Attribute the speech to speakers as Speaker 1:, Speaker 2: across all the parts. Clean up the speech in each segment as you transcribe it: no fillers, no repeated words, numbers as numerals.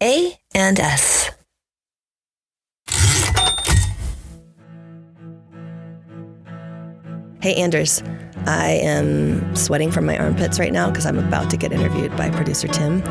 Speaker 1: A and S. Hey, Anders. I am sweating from my armpits right now because I'm about to get interviewed by producer Tim.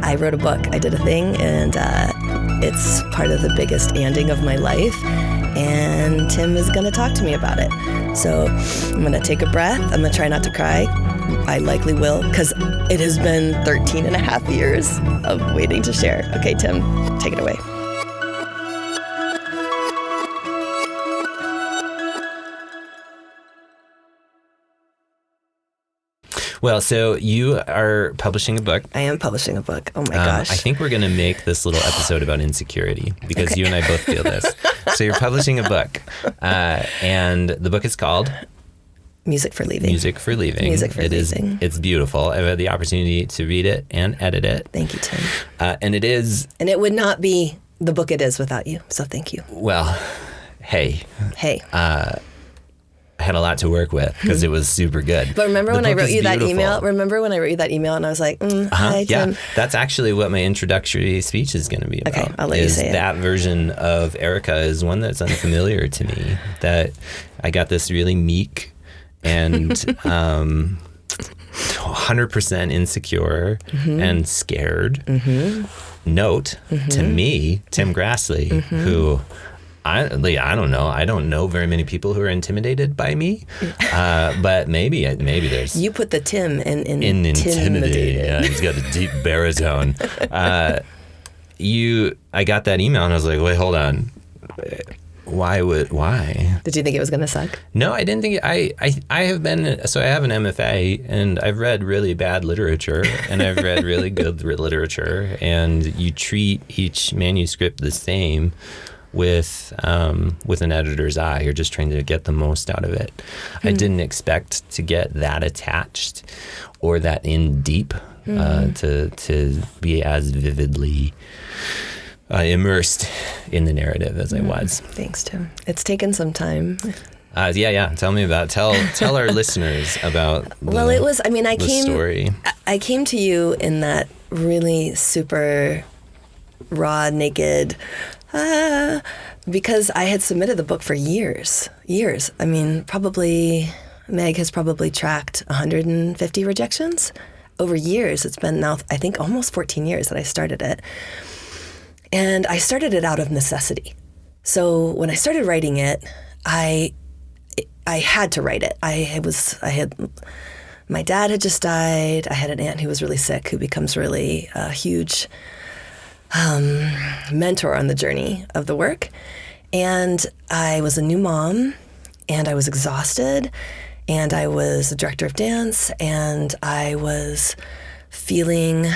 Speaker 1: I wrote a book. I did a thing, and it's part of the biggest anding of my life. And Tim is going to talk to me about it. So I'm going to take a breath. I'm going to try not to cry. I likely will, because it has been 13 and a half years of waiting to share. Okay, Tim, take it away.
Speaker 2: Well, so you are publishing a book.
Speaker 1: I am publishing a book. Oh my gosh.
Speaker 2: I think we're going to make this little episode about insecurity because you and I both feel this. So you're publishing a book, and the book is called
Speaker 1: Music for Leaving.
Speaker 2: Music for Leaving.
Speaker 1: Music for Leaving.
Speaker 2: It's beautiful. I've had the opportunity to read it and edit it.
Speaker 1: Thank you, Tim.
Speaker 2: And it is...
Speaker 1: And it would not be the book it is without you, so thank you.
Speaker 2: Well, hey. I had a lot to work with because it was super good.
Speaker 1: But remember when I wrote you that email? Remember when I wrote you that email and I was like, hi, Tim.
Speaker 2: Yeah, that's actually what my introductory speech is going to be about.
Speaker 1: Okay, I'll let you say it.
Speaker 2: That version of Erika is one that's unfamiliar to me. That I got this really meek and 100% insecure and scared note to me, Tim Grassley, who... I don't know. I don't know very many people who are intimidated by me, but maybe there's...
Speaker 1: You put the Tim in
Speaker 2: intimidated. Yeah, he's got a deep baritone. I got that email and I was like, wait, hold on. Why?
Speaker 1: Did you think it was going to suck?
Speaker 2: No, I didn't think I have an MFA and I've read really bad literature and I've read really good literature, and you treat each manuscript the same with an editor's eye. You're just trying to get the most out of it. I didn't expect to get that attached or that in deep to be as vividly immersed in the narrative as I was.
Speaker 1: Thanks, Tim. It's taken some time.
Speaker 2: Yeah. Tell me about tell our listeners about the story.
Speaker 1: I came to you in that really super raw, naked, because I had submitted the book for years. I mean, Meg has probably tracked 150 rejections over years. It's been now, I think, almost 14 years that I started it. And I started it out of necessity. So when I started writing it, I had to write it. My dad had just died. I had an aunt who was really sick, who becomes really a huge mentor on the journey of the work. And I was a new mom, and I was exhausted, and I was a director of dance, and I was feeling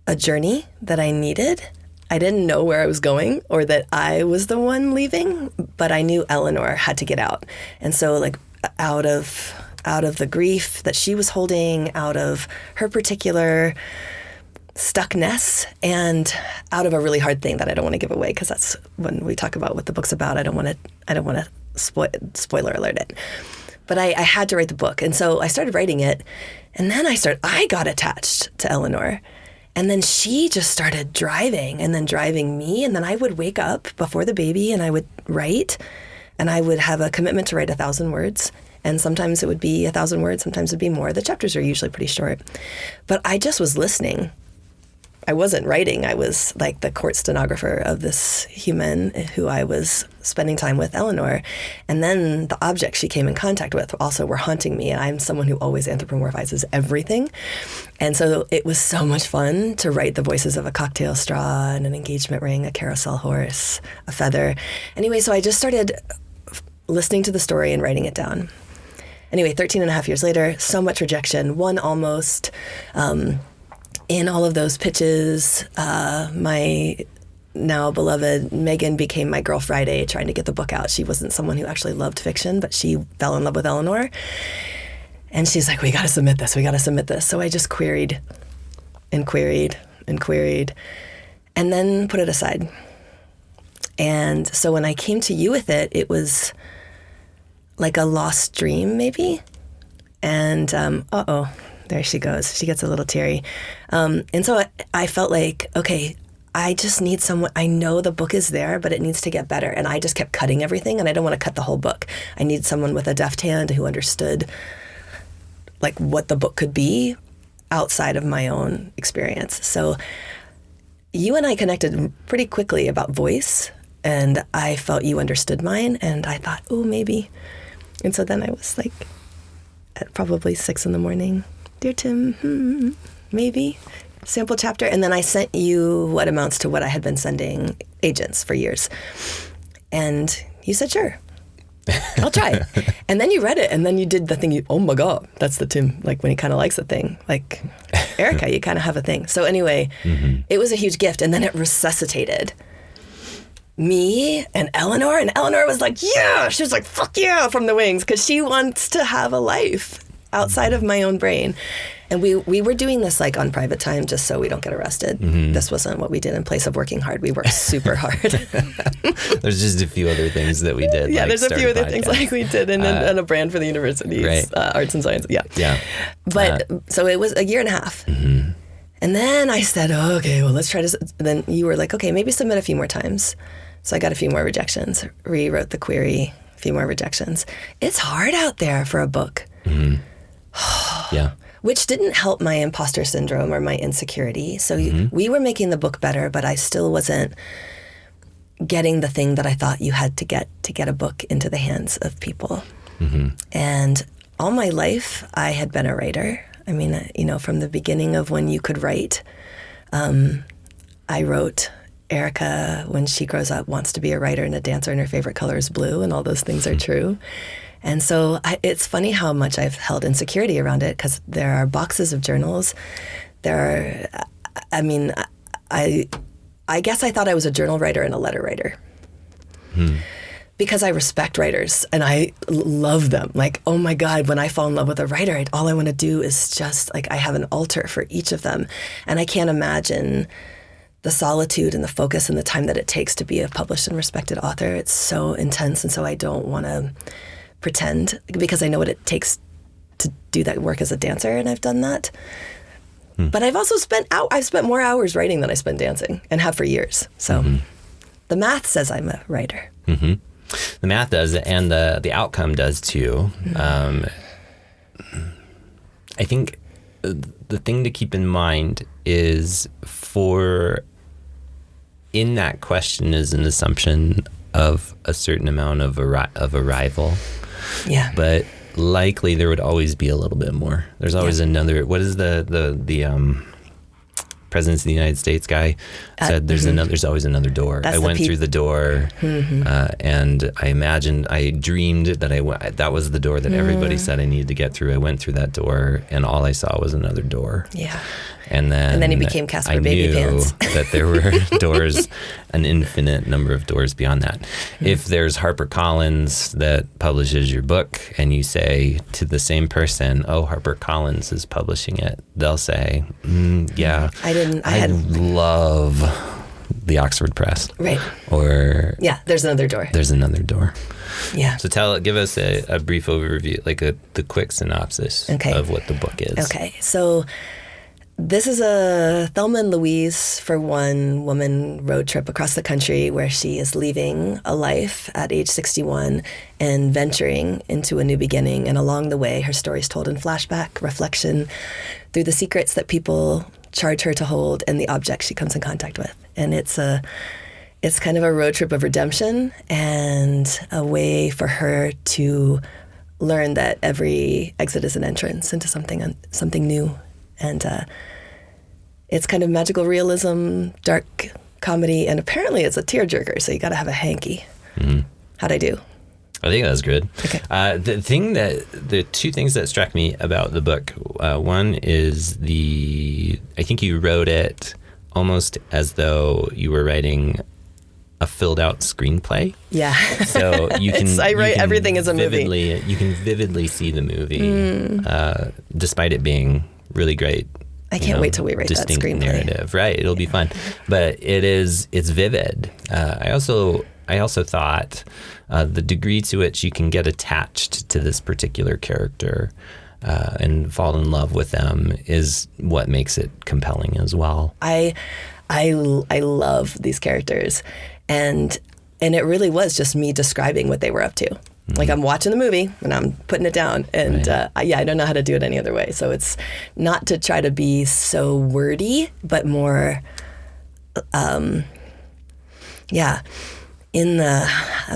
Speaker 1: a journey that I needed. I didn't know where I was going or that I was the one leaving, but I knew Eleanor had to get out. And so, like, out of the grief that she was holding, out of her particular stuckness, and out of a really hard thing that I don't want to give away, because that's when we talk about what the book's about. I don't want to spoiler alert it. But I had to write the book, and so I started writing it, and then I got attached to Eleanor, and then she just started driving me, and then I would wake up before the baby and I would write, and I would have a commitment to write 1,000 words. And sometimes it would be 1,000 words, sometimes it'd be more. The chapters are usually pretty short. But I just was listening. I wasn't writing. I was like the court stenographer of this human who I was spending time with, Eleanor. And then the objects she came in contact with also were haunting me. And I'm someone who always anthropomorphizes everything. And so it was so much fun to write the voices of a cocktail straw and an engagement ring, a carousel horse, a feather. Anyway, so I just started listening to the story and writing it down. Anyway, 13 and a half years later, so much rejection, one almost. In all of those pitches, my now beloved Megan became my girl Friday trying to get the book out. She wasn't someone who actually loved fiction, but she fell in love with Eleanor. And she's like, we got to submit this. So I just queried and queried and queried and then put it aside. And so when I came to you with it, it was like a lost dream, maybe. And, there she goes. She gets a little teary. And so I felt like, okay, I just need someone. I know the book is there, but it needs to get better. And I just kept cutting everything, and I don't want to cut the whole book. I need someone with a deft hand who understood like what the book could be outside of my own experience. So you and I connected pretty quickly about voice, and I felt you understood mine, and I thought, oh, maybe. And so then I was like, at probably 6 a.m, dear Tim, maybe. Sample chapter. And then I sent you what amounts to what I had been sending agents for years. And you said, sure, I'll try. And then you read it, and then you did the thing, oh my God, that's the Tim, like when he kind of likes a thing. Like, Erika, you kind of have a thing. So anyway, it was a huge gift. And then it resuscitated me and Eleanor. And Eleanor was like, yeah, she was like, fuck yeah, from the wings, because she wants to have a life outside of my own brain. And we were doing this like on private time just so we don't get arrested. This wasn't what we did in place of working hard. We worked super hard.
Speaker 2: There's just a few other things that we did.
Speaker 1: Yeah,
Speaker 2: like
Speaker 1: there's a few other things like we did, and a brand for the university's
Speaker 2: right.
Speaker 1: Arts and Science. Yeah.
Speaker 2: Yeah.
Speaker 1: But so it was a year and a half. And then I said, oh, okay, well, let's try to. Then you were like, okay, maybe submit a few more times. So I got a few more rejections, rewrote the query, a few more rejections. It's hard out there for a book.
Speaker 2: Yeah.
Speaker 1: Which didn't help my imposter syndrome or my insecurity. So we were making the book better, but I still wasn't getting the thing that I thought you had to get a book into the hands of people. And all my life, I had been a writer. I mean, you know, from the beginning of when you could write, I wrote Erika, when she grows up, wants to be a writer and a dancer, and her favorite color is blue, and all those things are true. And so it's funny how much I've held insecurity around it, because there are boxes of journals. There are, I mean, I guess I thought I was a journal writer and a letter writer. Because I respect writers and I love them. Like, oh my God, when I fall in love with a writer, all I want to do is just like, I have an altar for each of them. And I can't imagine the solitude and the focus and the time that it takes to be a published and respected author. It's so intense. And so I don't want to pretend, because I know what it takes to do that work as a dancer, and I've done that. But I've also spent more hours writing than I spent dancing, and have for years. So the math says I'm a writer.
Speaker 2: The math does, and the outcome does too. I think the thing to keep in mind is, in that question is an assumption of a certain amount of arrival. Yeah. But likely there would always be a little bit more. There's always another. What is the President of the United States guy said? There's always another door. I went through the door, and I dreamed that that was the door that everybody said I needed to get through. I went through that door, and all I saw was another door. Yeah. And then
Speaker 1: he became Casper
Speaker 2: I
Speaker 1: Baby
Speaker 2: knew
Speaker 1: Pants.
Speaker 2: that there were doors, an infinite number of doors beyond that. If there's HarperCollins that publishes your book, and you say to the same person, "Oh, HarperCollins is publishing it," they'll say, "Yeah, I love the Oxford Press." Right. Or
Speaker 1: there's another door.
Speaker 2: There's another door.
Speaker 1: Yeah.
Speaker 2: So give us a brief overview, like the quick synopsis of what the book is.
Speaker 1: Okay. So this is a Thelma and Louise for one woman road trip across the country, where she is leaving a life at age 61 and venturing into a new beginning. And along the way, her story is told in flashback, reflection, through the secrets that people charge her to hold and the objects she comes in contact with. And it's kind of a road trip of redemption, and a way for her to learn that every exit is an entrance into something new. And it's kind of magical realism, dark comedy, and apparently it's a tearjerker, so you got to have a hanky. How'd I do?
Speaker 2: I think that was good.
Speaker 1: Okay.
Speaker 2: The two things that struck me about the book, one is I think you wrote it almost as though you were writing a filled out screenplay. Yeah. So you can
Speaker 1: I write everything as a movie.
Speaker 2: You can vividly see the movie, despite it being really great.
Speaker 1: I can't wait till we write that screenplay.
Speaker 2: Narrative, right? It'll be fun, but it's vivid. I also thought the degree to which you can get attached to this particular character and fall in love with them is what makes it compelling as well.
Speaker 1: I love these characters, and it really was just me describing what they were up to. Like, I'm watching the movie and I'm putting it down, and I don't know how to do it any other way. So it's not to try to be so wordy, but more, I'm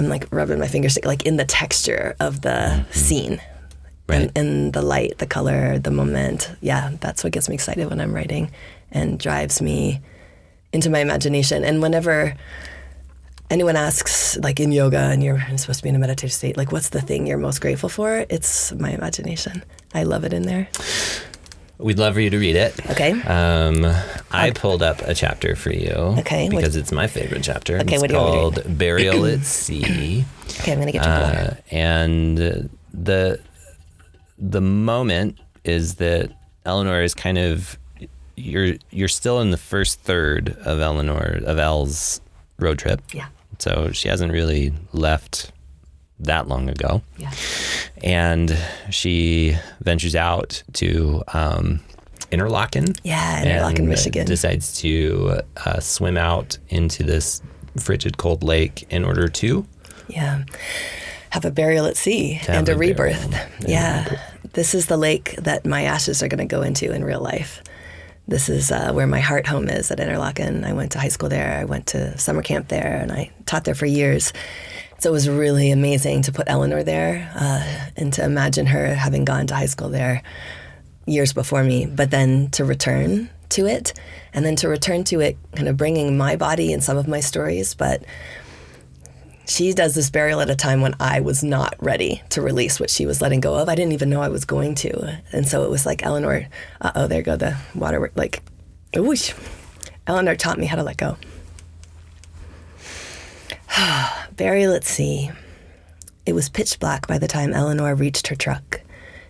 Speaker 1: like rubbing my fingers, like in the texture of the scene.
Speaker 2: Right.
Speaker 1: And the light, the color, the moment. Yeah, that's what gets me excited when I'm writing and drives me into my imagination. And whenever anyone asks, like in yoga and you're supposed to be in a meditative state, like, what's the thing you're most grateful for? It's my imagination. I love it in there.
Speaker 2: We'd love for you to read it.
Speaker 1: Okay.
Speaker 2: I pulled up a chapter for you.
Speaker 1: Okay.
Speaker 2: Because it's my favorite chapter.
Speaker 1: Okay,
Speaker 2: it's
Speaker 1: what do you want me to
Speaker 2: called Burial at Sea.
Speaker 1: Okay, I'm going to get you water.
Speaker 2: And the moment is that Eleanor is kind of, you're still in the first third of Elle's road trip.
Speaker 1: Yeah.
Speaker 2: So she hasn't really left that long ago.
Speaker 1: Yeah.
Speaker 2: And she ventures out to Interlaken.
Speaker 1: Yeah, Interlaken, Michigan.
Speaker 2: Decides to swim out into this frigid cold lake in order to
Speaker 1: have a burial at sea and a rebirth. Yeah. This is the lake that my ashes are going to go into in real life. This is where my heart home is, at Interlaken. I went to high school there. I went to summer camp there, and I taught there for years. So it was really amazing to put Eleanor there and to imagine her having gone to high school there years before me, but then to return to it, and then to return to it kind of bringing my body and some of my stories. But she does this burial at a time when I was not ready to release what she was letting go of. I didn't even know I was going to. And so it was like, Eleanor, there go the water, like, whoosh. Eleanor taught me how to let go. Burial at sea. It was pitch black by the time Eleanor reached her truck.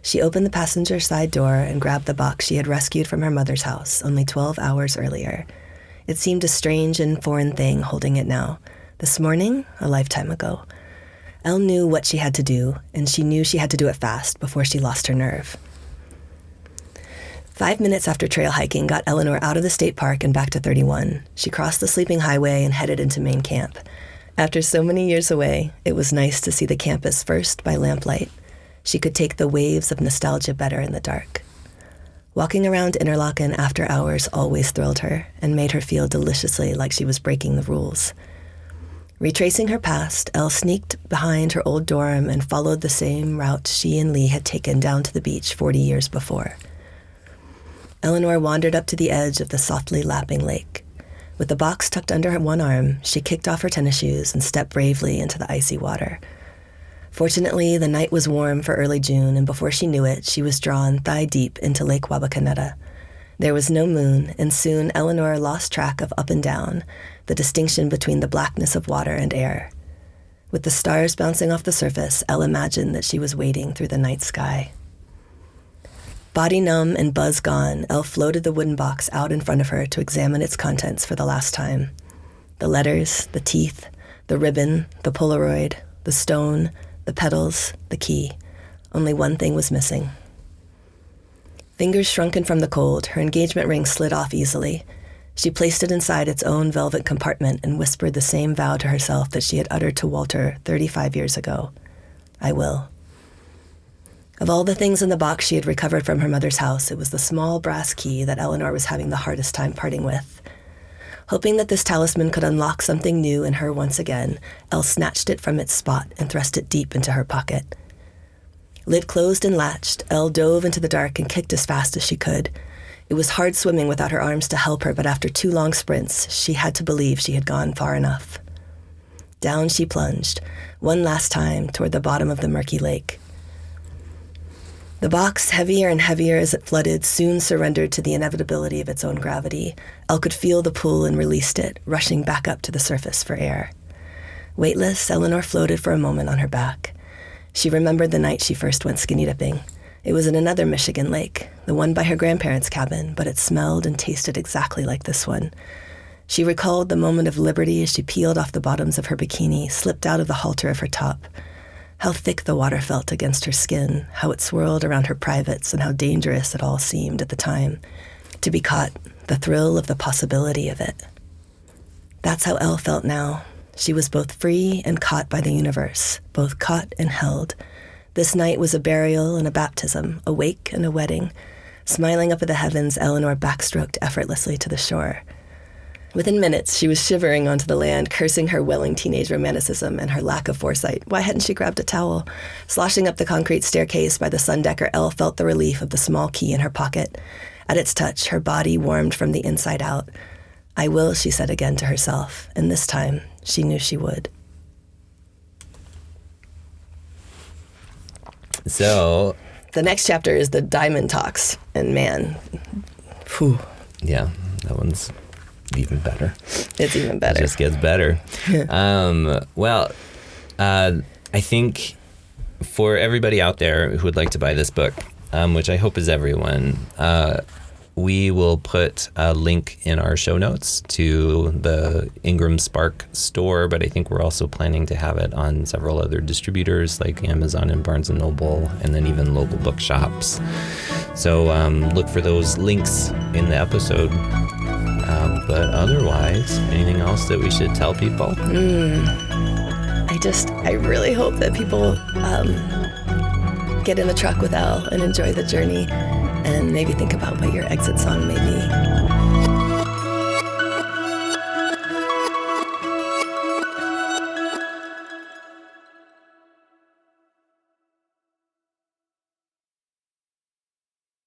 Speaker 1: She opened the passenger side door and grabbed the box she had rescued from her mother's house only 12 hours earlier. It seemed a strange and foreign thing holding it now. This morning, a lifetime ago. Elle knew what she had to do, and she knew she had to do it fast before she lost her nerve. 5 minutes after trail hiking got Eleanor out of the state park and back to 31. She crossed the sleeping highway and headed into main camp. After so many years away, it was nice to see the campus first by lamplight. She could take the waves of nostalgia better in the dark. Walking around Interlaken after hours always thrilled her and made her feel deliciously like she was breaking the rules. Retracing her past, Elle sneaked behind her old dorm and followed the same route she and Lee had taken down to the beach 40 years before. Eleanor wandered up to the edge of the softly lapping lake. With the box tucked under her one arm, she kicked off her tennis shoes and stepped bravely into the icy water. Fortunately, the night was warm for early June, and before she knew it, she was drawn thigh-deep into Lake Wabakaneta. There was no moon, and soon Eleanor lost track of up and down, the distinction between the blackness of water and air. With the stars bouncing off the surface, Elle imagined that she was wading through the night sky. Body numb and buzz gone, Elle floated the wooden box out in front of her to examine its contents for the last time. The letters, the teeth, the ribbon, the Polaroid, the stone, the petals, the key. Only one thing was missing. Fingers shrunken from the cold, her engagement ring slid off easily. She placed it inside its own velvet compartment and whispered the same vow to herself that she had uttered to Walter 35 years ago. I will. Of all the things in the box she had recovered from her mother's house, it was the small brass key that Eleanor was having the hardest time parting with. Hoping that this talisman could unlock something new in her once again, Elle snatched it from its spot and thrust it deep into her pocket. Lid closed and latched, Elle dove into the dark and kicked as fast as she could. It was hard swimming without her arms to help her, but after 2 long sprints, she had to believe she had gone far enough. Down she plunged, one last time toward the bottom of the murky lake. The box, heavier and heavier as it flooded, soon surrendered to the inevitability of its own gravity. Elle could feel the pull and released it, rushing back up to the surface for air. Weightless, Eleanor floated for a moment on her back. She remembered the night she first went skinny dipping. It was in another Michigan lake, the one by her grandparents' cabin, but it smelled and tasted exactly like this one. She recalled the moment of liberty as she peeled off the bottoms of her bikini, slipped out of the halter of her top. How thick the water felt against her skin, how it swirled around her privates, and how dangerous it all seemed at the time. To be caught, the thrill of the possibility of it. That's how Elle felt now. She was both free and caught by the universe, both caught and held. This night was a burial and a baptism, a wake and a wedding. Smiling up at the heavens, Eleanor backstroked effortlessly to the shore. Within minutes, she was shivering onto the land, cursing her welling teenage romanticism and her lack of foresight. Why hadn't she grabbed a towel? Sloshing up the concrete staircase by the sundecker, Elle felt the relief of the small key in her pocket. At its touch, her body warmed from the inside out. I will, she said again to herself, and this time she knew she would.
Speaker 2: So
Speaker 1: the next chapter is the diamond talks, and man, whew.
Speaker 2: Yeah, that one's even better.
Speaker 1: It's even better.
Speaker 2: It just gets better. I think for everybody out there who would like to buy this book, which I hope is everyone, we will put a link in our show notes to the Ingram Spark store, but I think we're also planning to have it on several other distributors like Amazon and Barnes & Noble, and then even local bookshops. So look for those links in the episode. But otherwise, anything else that we should tell people?
Speaker 1: I really hope that people get in the truck with Elle and enjoy the journey, and maybe think about what your exit song may be.